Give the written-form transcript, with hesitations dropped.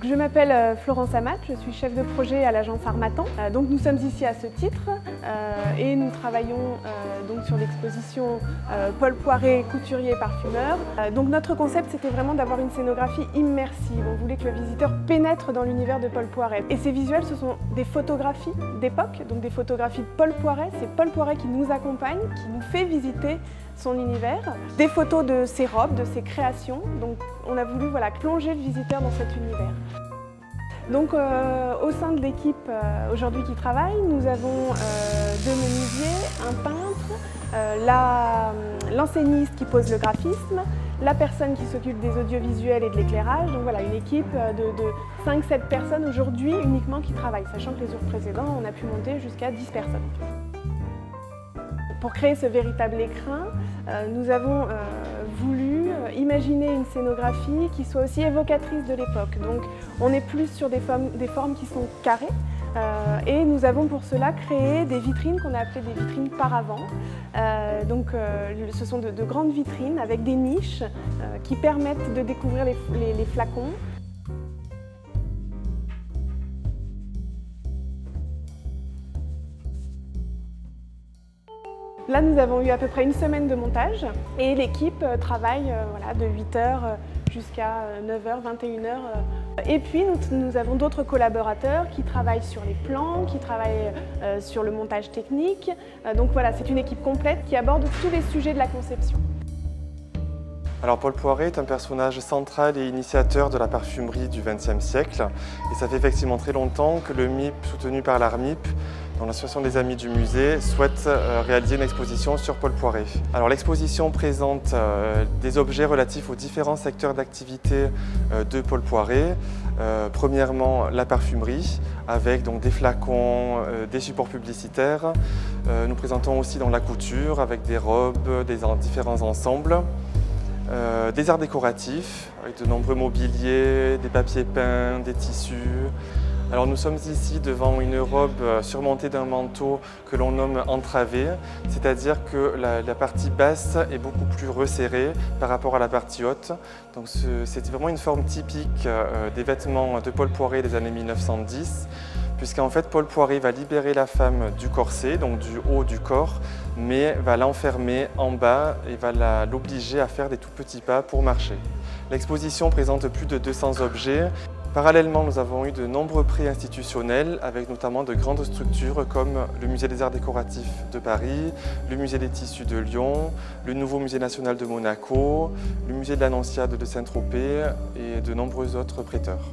Je m'appelle Florence Amat, je suis chef de projet à l'agence Harmattan. Donc nous sommes ici à ce titre et nous travaillons donc sur l'exposition Paul Poiret, couturier parfumeur. Donc notre concept, c'était vraiment d'avoir une scénographie immersive. On voulait que le visiteur pénètre dans l'univers de Paul Poiret. Et ces visuels, ce sont des photographies d'époque, donc des photographies de Paul Poiret. C'est Paul Poiret qui nous accompagne, qui nous fait visiter son univers, des photos de ses robes, de ses créations. Donc on a voulu plonger le visiteur dans cet univers. Donc au sein de l'équipe aujourd'hui qui travaille, nous avons deux menuisiers, un peintre, l'enseigniste qui pose le graphisme, la personne qui s'occupe des audiovisuels et de l'éclairage. Donc voilà, une équipe de 5-7 personnes aujourd'hui uniquement qui travaillent, sachant que les jours précédents, on a pu monter jusqu'à 10 personnes. Pour créer ce véritable écrin, nous avons voulu imaginer une scénographie qui soit aussi évocatrice de l'époque. Donc on est plus sur des formes qui sont carrées et nous avons pour cela créé des vitrines qu'on a appelées des vitrines paravents. Ce sont de grandes vitrines avec des niches qui permettent de découvrir les flacons. Là, nous avons eu à peu près une semaine de montage et l'équipe travaille de 8h jusqu'à 9h, 21h. Et puis, nous avons d'autres collaborateurs qui travaillent sur les plans, qui travaillent sur le montage technique. Donc voilà, c'est une équipe complète qui aborde tous les sujets de la conception. Alors Paul Poiret est un personnage central et initiateur de la parfumerie du XXe siècle. Et ça fait effectivement très longtemps que le MIP, soutenu par l'ARMIP, dans l'association des Amis du Musée, souhaite réaliser une exposition sur Paul Poiret. Alors l'exposition présente des objets relatifs aux différents secteurs d'activité de Paul Poiret. Premièrement, la parfumerie, avec donc des flacons, des supports publicitaires. Nous présentons aussi dans la couture, avec des robes, des différents ensembles. Des arts décoratifs, avec de nombreux mobiliers, des papiers peints, des tissus. Alors nous sommes ici devant une robe surmontée d'un manteau que l'on nomme entravé, c'est-à-dire que la partie basse est beaucoup plus resserrée par rapport à la partie haute. Donc c'est vraiment une forme typique des vêtements de Paul Poiret des années 1910. Puisqu'en fait Paul Poiret va libérer la femme du corset, donc du haut du corps, mais va l'enfermer en bas et va l'obliger à faire des tout petits pas pour marcher. L'exposition présente plus de 200 objets. Parallèlement, nous avons eu de nombreux prix institutionnels, avec notamment de grandes structures comme le Musée des Arts Décoratifs de Paris, le Musée des Tissus de Lyon, le nouveau Musée National de Monaco, le Musée de l'Annonciade de Saint-Tropez et de nombreux autres prêteurs.